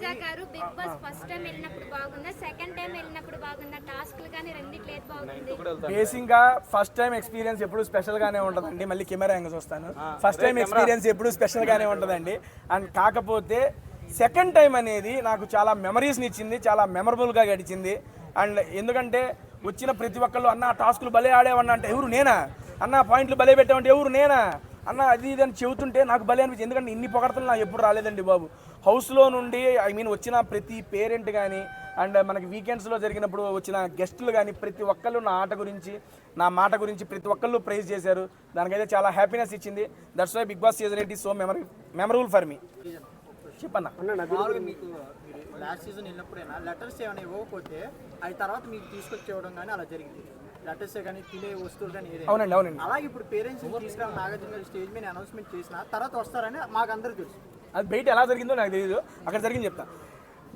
పూజా గారు big boss first time వెళ్ళినప్పుడు బాగుందా, సెకండ్ టైం వెళ్ళినప్పుడు బాగుందా, టాస్క్లు కానీ రెండిట్లో ఏది బాగుంది? బేసిక్ గా ఫస్ట్ టైం ఎక్స్పీరియన్స్ ఎప్పుడు స్పెషల్ గానే ఉంటదండి. మళ్ళీ కెమెరా యాంగిల్స్ వస్తాను. ఫస్ట్ టైం ఎక్స్పీరియన్స్ ఎప్పుడు స్పెషల్ గానే ఉంటదండి. అండ్ కాకపోతే సెకండ్ టైం అనేది నాకు చాలా మెమరీస్ని ఇచ్చింది, చాలా మెమరబుల్గా గడిచింది. అండ్ ఎందుకంటే వచ్చిన ప్రతి ఒక్కళ్ళు అన్న టాస్కులు భలే ఆడేవన్నా అంటే ఎవరు నేనా, అన్న పాయింట్లు భలే పెట్టామంటే ఎవరు నేనా, అన్న అది ఇది అని చెబుతుంటే నాకు భలే అనిపించింది. ఎందుకంటే ఇన్ని పొగడతలు నాకు ఎప్పుడు రాలేదండి బాబు. హౌస్లో నుండి వచ్చిన ప్రతి పేరెంట్ కానీ అండ్ మనకి వీకెండ్స్లో జరిగినప్పుడు వచ్చిన గెస్టులు కానీ ప్రతి ఒక్కళ్ళు నా ఆట గురించి నా మాట గురించి ప్రతి ఒక్కళ్ళు ప్రైజ్ చేశారు. దానికైతే చాలా హ్యాపీనెస్ ఇచ్చింది. That's why Bigg Boss season 8 is so memorable for me. చెప్పన్నా మీకు లాస్ట్ సీజన్ వెళ్ళినప్పుడైనా లెటర్స్ ఏమైనా ఇవ్వకపోతే అవి తర్వాత మీకు తీసుకొచ్చేవడం కానీ అలా జరిగింది. లెటర్స్ కానీ తినే వస్తువులు కానీ అవునండి అవునండి. అలాగే ఇప్పుడు పేరెంట్స్ తీసుకురావాలి నాగార్జున గారు స్టేజ్ మీద అనౌన్స్మెంట్ చేసిన తర్వాత వస్తారని మాకు అందరూ తెలుసు. అది బయట ఎలా జరిగిందో నాకు తెలియదు, అక్కడ జరిగింది చెప్తా.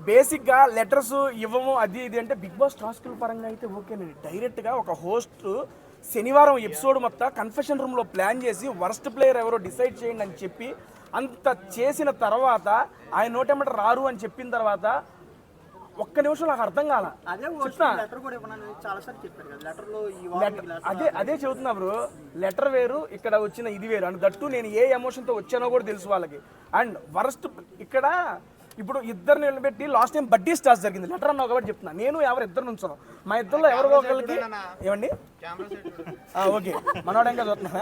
బేసిక్గా లెటర్స్ ఇవ్వము అది ఇది అంటే బిగ్ బాస్ టాస్కుల పరంగా అయితే ఓకేనండి. డైరెక్ట్గా ఒక హోస్ట్ శనివారం ఎపిసోడ్ మొత్తం కన్ఫెషన్ రూమ్లో ప్లాన్ చేసి వర్స్ట్ ప్లేయర్ ఎవరో డిసైడ్ చేయండి అని చెప్పి అంత చేసిన తర్వాత ఆయన నోటెమ్మట రారు అని చెప్పిన తర్వాత ఒక్క నిమిషం నాకు అర్థం కాల. అదే చెబుతున్నా బ్రో. లెటర్ వేరు, ఇక్కడ వచ్చిన ఇది వేరు. అండ్ దట్టు నేను ఏ ఎమోషన్తో వచ్చానో కూడా తెలుసు వాళ్ళకి. అండ్ వరస్ట్ ఇక్కడ ఇప్పుడు ఇద్దరు నిలబెట్టి లాస్ట్ టైం బడ్డీ స్టార్స్ జరిగింది. లెటర్ అన్నావు కాబట్టి చెప్తున్నా. నేను ఎవరు ఇద్దరు నుంచున్నాం, మా ఇద్దరులో ఎవరికో ఒకరికి ఏమండి ఓకే మనోడు ఇంకా చూస్తున్నా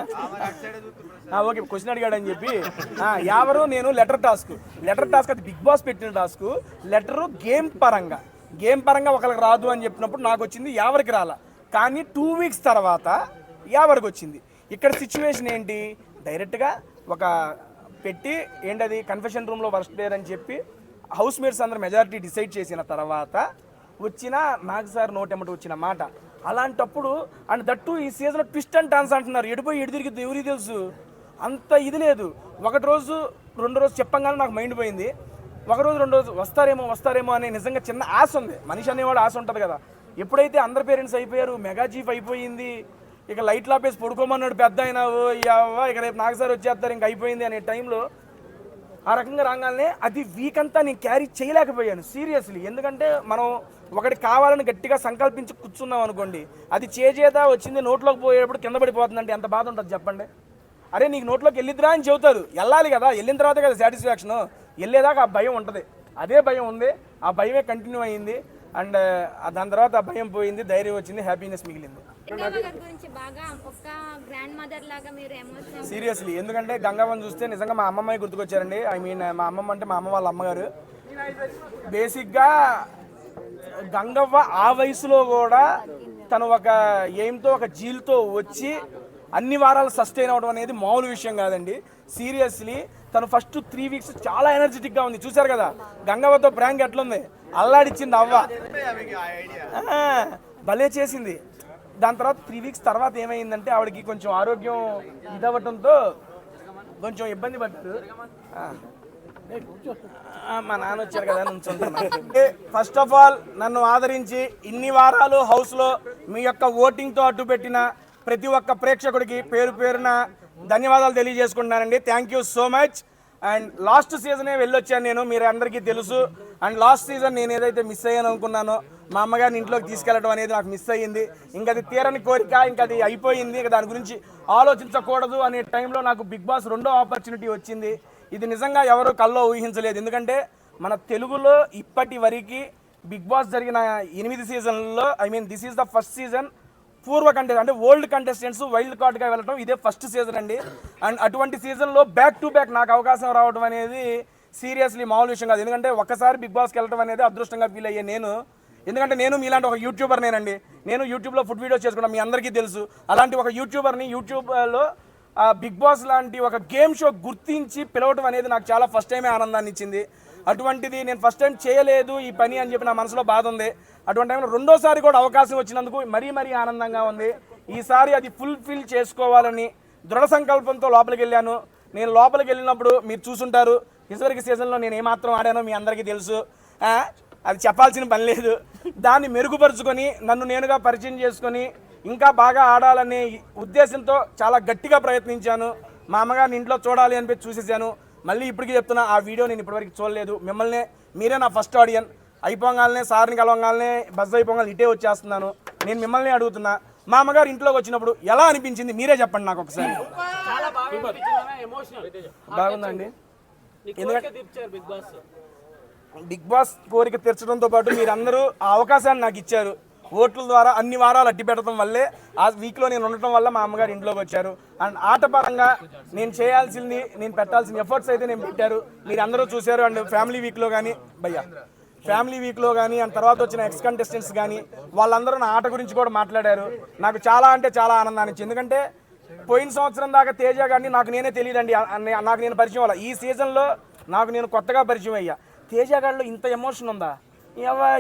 ఓకే క్వశ్చన్ అడిగాడు అని చెప్పి ఎవరు నేను లెటర్ టాస్క్ అది బిగ్ బాస్ పెట్టిన టాస్క్. లెటరు గేమ్ పరంగా ఒకరికి రాదు అని చెప్పినప్పుడు నాకు వచ్చింది, ఎవరికి రాలా. కానీ 2 వీక్స్ తర్వాత ఎవరికి వచ్చింది. ఇక్కడ సిచ్యువేషన్ ఏంటి, డైరెక్ట్గా ఒక పెట్టి ఏంటది కన్ఫెషన్ రూమ్లో వర్స్ట్ ప్లేయర్ అని చెప్పి హౌస్ మేట్స్ అందరూ మెజారిటీ డిసైడ్ చేసిన తర్వాత వచ్చిన నాగ్ సార్ నోటెమ్మట వచ్చిన మాట. అలాంటప్పుడు అండ్ దట్టు ఈ సీజన్ ట్విస్ట్ అండ్ టర్న్స్ అంటున్నారు. ఎడిపోయి ఎడు తిరిగిద్దు ఎవరికి తెలుసు, అంత ఇది లేదు. ఒకటి రోజు 2 రోజు చెప్పంగానే నాకు మైండ్ పోయింది. ఒక రోజు 2 రోజు వస్తారేమో అని నిజంగా చిన్న ఆశ ఉంది. మనిషి అనేవాడు ఆశ ఉంటుంది కదా. ఎప్పుడైతే అందరు పేరెంట్స్ అయిపోయారు, మెగా చీఫ్ అయిపోయింది, ఇక లైట్లు ఆపేసి పడుకోమన్నాడు పెద్ద అయినావు ఇక రేపు నాగ్ సార్ వచ్చేస్తారు ఇంక అయిపోయింది అనే టైంలో ఆ రకంగా రాగానే అది వీక్ అంతా నేను క్యారీ చేయలేకపోయాను సీరియస్లీ. ఎందుకంటే మనం ఒకటి కావాలని గట్టిగా సంకల్పించి కూర్చున్నాం అనుకోండి, అది చేజేదా వచ్చింది నోట్లోకి పోయేటప్పుడు కింద పడిపోతుందంటే ఎంత బాధ ఉంటుంది చెప్పండి. అరే నీకు నోట్లోకి వెళ్ళిద్దిరా అని చెబుతారు, వెళ్ళాలి కదా, వెళ్ళిన తర్వాతే కదా సాటిస్ఫాక్షన్. వెళ్ళేదాకా ఆ భయం ఉంటుంది, అదే భయం ఉంది, ఆ భయమే కంటిన్యూ అయ్యింది. అండ్ దాని తర్వాత ఆ భయం పోయింది, ధైర్యం వచ్చింది, హ్యాపీనెస్ మిగిలింది. సీరియస్లీ ఎందుకంటే గంగవ్వని చూస్తే నిజంగా మా అమ్మమ్మ గుర్తుకొచ్చారండి. మా అమ్మమ్మ అంటే మా అమ్మ వాళ్ళ అమ్మగారు. బేసిక్గా గంగవ్వ ఆ వయసులో కూడా తను ఒక ఎయిమ్తో ఒక జీల్తో వచ్చి అన్ని వారాలు సస్టైన్ అవ్వడం అనేది మామూలు విషయం కాదండి. సీరియస్లీ తను ఫస్ట్ 3 వీక్స్ చాలా ఎనర్జెటిక్గా ఉంది. చూసారు కదా గంగవ్వతో ప్రాంక్ ఎట్లుంది, అల్లాడిచ్చింది అవ్వ, భలే చేసింది. దాని తర్వాత 3 వీక్స్ తర్వాత ఏమైందంటే ఆవిడకి కొంచెం ఆరోగ్యం ఇదవ్వటంతో కొంచెం ఇబ్బంది పడ్డారు. మా నాన్న వచ్చారు కదా నుంచుంటున్నా. ఫస్ట్ ఆఫ్ ఆల్ నన్ను ఆదరించి ఇన్ని వారాలు హౌస్లో మీ యొక్క ఓటింగ్తో అడ్డుపెట్టిన ప్రతి ఒక్క ప్రేక్షకుడికి పేరు పేరున ధన్యవాదాలు తెలియజేసుకుంటున్నానండి. Thank you so much. And last సీజనే వెళ్ళొచ్చాను నేను, మీరు అందరికీ తెలుసు. అండ్ లాస్ట్ సీజన్ నేను ఏదైతే మిస్ అయ్యాను అనుకున్నానో మా అమ్మగారిని ఇంట్లోకి తీసుకెళ్ళడం అనేది నాకు మిస్ అయ్యింది. ఇంకా అది తీరని కోరిక, ఇంకా అది అయిపోయింది, ఇంకా దాని గురించి ఆలోచించకూడదు అనే టైంలో నాకు బిగ్ బాస్ 2వ ఆపర్చునిటీ వచ్చింది. ఇది నిజంగా ఎవరు కల్లో ఊహించలేదు. ఎందుకంటే మన తెలుగులో ఇప్పటి వరకు బిగ్ బాస్ జరిగిన 8 సీజన్లలో this is the first season పూర్వ కంటెస్ట్ అంటే ఓల్డ్ కంటెస్టెంట్స్ వైల్డ్ కార్డ్గా వెళ్ళడం ఇదే ఫస్ట్ సీజన్ అండి. అండ్ అటువంటి సీజన్లో బ్యాక్ టు బ్యాక్ నాకు అవకాశం రావడం అనేది సీరియస్లీ మామూలు విషయం కాదు. ఎందుకంటే ఒక్కసారి బిగ్ బాస్కి వెళ్ళడం అనేది అదృష్టంగా ఫీల్ అయ్యే నేను. ఎందుకంటే నేను మీలాంటి ఒక యూట్యూబర్ నేనండి. నేను యూట్యూబ్లో ఫుడ్ వీడియోస్ చేసుకుంటాను, మీ అందరికీ తెలుసు. అలాంటి ఒక యూట్యూబర్ని యూట్యూబ్లో బిగ్ బాస్ లాంటి ఒక గేమ్ షో గుర్తించి పిలవటం అనేది నాకు చాలా ఫస్ట్ టైమే ఆనందాన్ని ఇచ్చింది. అటువంటిది నేను ఫస్ట్ టైం చేయలేదు ఈ పని అని చెప్పి నా మనసులో బాధ ఉంది. అటువంటి టైంలో 2వ కూడా అవకాశం వచ్చినందుకు మరీ ఆనందంగా ఉంది. ఈసారి అది ఫుల్ఫిల్ చేసుకోవాలని దృఢ సంకల్పంతో లోపలికి వెళ్ళాను. నేను లోపలికి వెళ్ళినప్పుడు మీరు చూసుంటారు, ఇదివరకు సీజన్లో నేను ఏమాత్రం ఆడానో మీ అందరికీ తెలుసు. అది చెప్పాల్సిన పని లేదు. దాన్ని మెరుగుపరుచుకొని నన్ను నేనుగా పరిచయం చేసుకొని ఇంకా బాగా ఆడాలనే ఉద్దేశంతో చాలా గట్టిగా ప్రయత్నించాను. మా అమ్మగారిని ఇంట్లో చూడాలి అనిపించి చూసేసాను. మళ్ళీ ఇప్పటికీ చెప్తున్నా, ఆ వీడియో నేను ఇప్పటివరకు చూడలేదు. మిమ్మల్ని మీరే నా ఫస్ట్ ఆడియన్. అయిపోగానే సార్ని కలవగానే బస్ అయిపోగానే ఇటే వచ్చేస్తున్నాను. నేను మిమ్మల్ని అడుగుతున్నా, మా అమ్మగారు ఇంట్లోకి వచ్చినప్పుడు ఎలా అనిపించింది మీరే చెప్పండి నాకు ఒకసారి. బాగుందండి. బిగ్ బాస్ కోరిక తీర్చడంతో పాటు మీరందరూ ఆ అవకాశాన్ని నాకు ఇచ్చారు. ఓట్ల ద్వారా అన్ని వారాలు అడ్డు పెట్టడం వల్లే ఆ వీక్లో నేను ఉండటం వల్ల మా అమ్మగారు ఇంట్లోకి వచ్చారు. అండ్ ఆటపరంగా నేను చేయాల్సింది, నేను పెట్టాల్సిన ఎఫర్ట్స్ అయితే నేను పెట్టారు. మీరు అందరూ చూశారు. అండ్ ఫ్యామిలీ వీక్లో కానీ ఫ్యామిలీ వీక్లో కానీ అండ్ తర్వాత వచ్చిన ఎక్స్ కంటెస్టెంట్స్ కానీ వాళ్ళందరూ నా ఆట గురించి కూడా మాట్లాడారు. నాకు చాలా అంటే చాలా ఆనందాన్ని ఇచ్చింది. ఎందుకంటే పోయిన సంవత్సరం దాకా తేజ గారిని నాకు నేనే తెలియదండి, నాకు నేను పరిచయం అవ్వాలి. ఈ సీజన్లో నాకు నేను కొత్తగా పరిచయం అయ్యా. తేజ గారిలో ఇంత ఎమోషన్ ఉందా,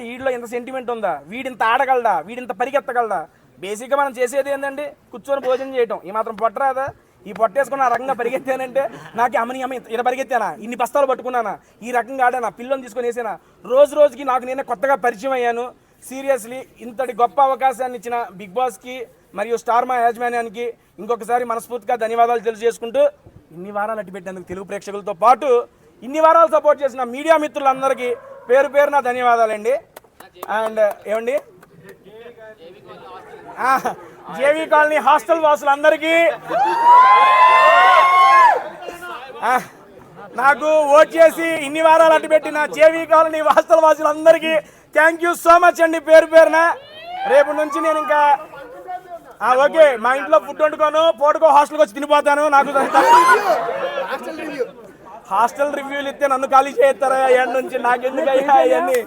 వీడిలో ఇంత సెంటిమెంట్ ఉందా, వీడింత ఆడగలడా, వీడింత పరిగెత్తగలడా. బేసిక్గా మనం చేసేది ఏంటంటే కూర్చొని భోజనం చేయటం. ఈ మాత్రం పొట్టరాదా? ఈ పొట్టేసుకుని ఆ రకంగా పరిగెత్తానంటే నాకు అమ్మని ఇలా పరిగెత్తానా, ఇన్ని బస్తాలు పట్టుకున్నానా, ఈ రకంగా ఆడానా, పిల్లల్ని తీసుకొని వేసానా. రోజు రోజుకి నాకు నేనే కొత్తగా పరిచయం అయ్యాను. సీరియస్లీ ఇంతటి గొప్ప అవకాశాన్ని ఇచ్చిన బిగ్ బాస్కి మరియు స్టార్ మా యాజమాన్యానికి ఇంకొకసారి మనస్ఫూర్తిగా ధన్యవాదాలు తెలియజేసుకుంటూ, ఇన్ని వారాలు అట్టి పెట్టేందుకు తెలుగు ప్రేక్షకులతో పాటు ఇన్ని వారాలు సపోర్ట్ చేసిన మీడియా మిత్రులందరికీ పేరు పేరున ధన్యవాదాలండి. అండ్ ఏమండి జేవీ కాలనీ హాస్టల్ వాసులందరికీ, నాకు ఓట్ చేసి ఇన్ని వారాలు అడ్డు పెట్టిన జేవీ కాలనీ హాస్టల్ వాసులందరికీ థ్యాంక్ యూ సో మచ్ అండి పేరు పేరున. రేపు నుంచి నేను ఇంకా ఓకే మా ఇంట్లో ఫుడ్ వండుకోను, పూటకో హాస్టల్కి వచ్చి తినిపోతాను. నాకు హాస్టల్ రివ్యూలు ఇస్తే నన్ను ఖాళీ చేస్తారా ఎండ్ నుంచి, నాకెందుకు అయ్యా అవన్నీ.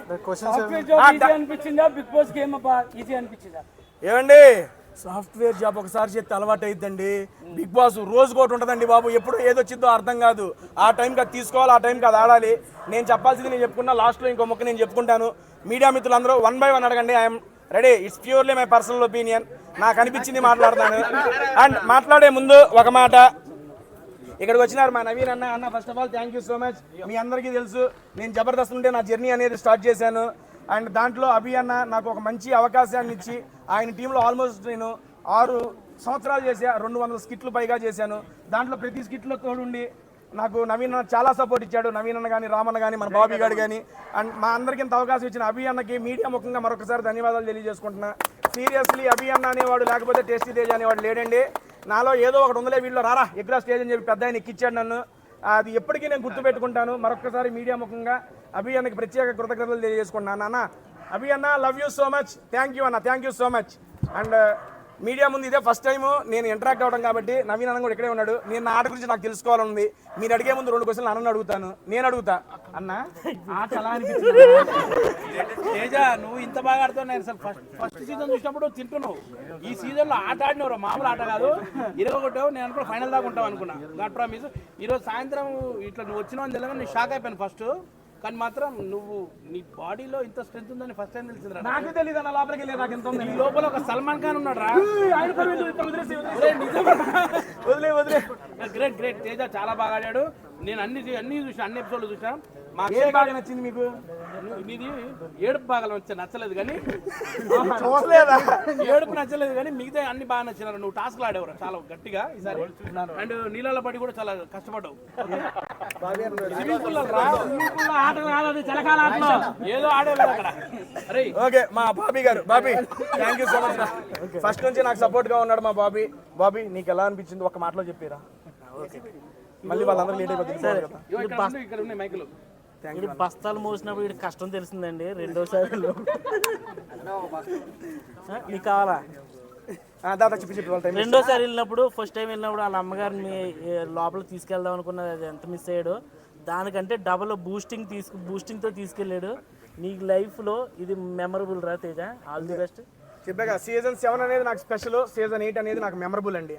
ఏమండి సాఫ్ట్వేర్ జాబ్ ఒకసారి చేస్తే అలవాటు అయిద్దండి. బిగ్ బాస్ రోజు ఒకటి ఉంటుందండి బాబు, ఎప్పుడు ఏదొచ్చిందో అర్థం కాదు. ఆ టైంకి అది తీసుకోవాలి, ఆ టైంకి అది ఆడాలి. నేను చెప్పాల్సింది నేను చెప్పుకున్నా, లాస్ట్లో ఇంకో మొక్క నేను చెప్పుకుంటాను. మీడియా మిత్రులందరూ 1 by 1 అడగండి, I'm ready. It's purely my personal opinion, నాకు అనిపించింది మాట్లాడతాను. అండ్ మాట్లాడే ముందు ఒక మాట, ఇక్కడికి వచ్చినారు మా నవీన్ అన్న. First of all thank you so much. మీ అందరికీ తెలుసు నేను జబర్దస్త్ నుండే నా జర్నీ అనేది స్టార్ట్ చేశాను. అండ్ దాంట్లో అభి అన్న నాకు ఒక మంచి అవకాశాన్ని ఇచ్చి ఆయన టీంలో ఆల్మోస్ట్ నేను 6 సంవత్సరాలు చేశా. 200 స్కిట్లు పైగా చేశాను. దాంట్లో ప్రతి స్కిట్లో తోడుండి నాకు నవీన్ అన్న చాలా సపోర్ట్ ఇచ్చాడు. నవీన్ అన్న కానీ, రామన్న కానీ, మన బాబీ గారు కానీ. అండ్ మా అందరికీ ఇంత అవకాశం ఇచ్చిన అభి అన్నకి మీడియా ముఖంగా మరొకసారి ధన్యవాదాలు తెలియజేసుకుంటున్నా. సీరియస్లీ అభి అన్న అనేవాడు లేకపోతే టేస్టీ తేజ అనేవాడు లేడండి. నాలో ఏదో ఒకటి ఉందలే, వీళ్ళు రారా ఎగ్రా స్టేజ్ అని చెప్పి పెద్ద ఆయన ఎక్కిచ్చాడు నన్ను. అది ఎప్పటికీ నేను గుర్తుపెట్టుకుంటాను. మరొకసారి మీడియా ముఖంగా అభి అన్నకి ప్రత్యేక కృతజ్ఞతలు తెలియజేసుకుంటున్నాను. అన్న అభి అన్న love you so much, thank you అన్న, thank you so much. And media ముందు ఇదే ఫస్ట్ టైం నేను ఇంటరాక్ట్ అవ్వడం కాబట్టి నవీన్ అన్న కూడా ఇక్కడే ఉన్నాడు. నేను నా ఆట గురించి నాకు తెలుసుకోవాలనుంది. మీరు అడిగే ముందు 2 క్వశ్చన్లు అన్న అడుగుతాను. నేను అడుగుతా, అన్న ఆట ఎలా అనిపించింది? తేజ నువ్వు ఇంత బాగా ఆడుతావు. నేను అసలు ఫస్ట్ సీజన్ చూసినప్పుడు తింటున్నావు. ఈ సీజన్లో ఆట ఆడినవరా, మామూలు ఆట కాదు. 21 నేను అనుకున్నా ఫైనల్ దాకా ఉంటావు అనుకున్నా. God promise. ఈరోజు సాయంత్రం ఇట్లా నువ్వు వచ్చినావు అని తెలియదు, నేను షాక్ అయిపోయాను ఫస్ట్. కానీ మాత్రం నువ్వు నీ బాడీలో ఇంత స్ట్రెంత్ ఉందని ఫస్ట్ టైం తెలిసిందిరా. నాకు తెలియదు అన్న, లోపలికి వెళ్ళి నాకు ఎంత ఉంది. ఈ లోపల ఒక సల్మాన్ ఖాన్ ఉన్నాడు రా. వదిలే. Great great. తేజ చాలా బాగా ఆడాడు. నేను అన్ని చూసాను, అన్ని ఎపిసోడ్లు చూసాను. మాకు ఏం బాగా నచ్చింది మీకు? నీది ఏడుపు బాగా నచ్చలేదు కానీ, చూడలేదా? ఏడుపు నచ్చలేదు కానీ మిగతా అన్ని బాగా నచ్చినారు. నువ్వు టాస్క్లు ఆడేవరా చాలా గట్టిగా ఈసారి. అండ్ నీళ్ళ పడి కూడా చాలా కష్టపడ్డావు. ఏదో ఆడేవాడు అక్కడ. అరే ఓకే మా బాబీ గారు, Bobby thank you so much. First నుంచి నాకు సపోర్ట్ గా ఉన్నాడు మా బాబీ. బాబీ నీకు ఎలా అనిపించింది ఒక మాటలో చెప్పారా? మళ్ళీ వాళ్ళందరూ లేట్ అయిపోతుంది. ఇక్కడ ఉన్నాయి మైకులు. బస్తాలు మోసినప్పుడు వీడి కష్టం తెలిసిందండి. రెండోసారి నీకు కావాలా? రెండోసారి వెళ్ళినప్పుడు, ఫస్ట్ టైం వెళ్ళినప్పుడు వాళ్ళ అమ్మగారిని లోపల తీసుకెళ్దాం అనుకున్నది, అది ఎంత మిస్ అయ్యాడు. దానికంటే డబుల్ బూస్టింగ్తో తీసుకెళ్ళాడు. నీ లైఫ్లో ఇది మెమరబుల్ రా తేజ. All the best. చెప్పాక సీజన్ 7 అనేది నాకు స్పెషల్, సీజన్ 8 అనేది నాకు మెమరబుల్ అండి.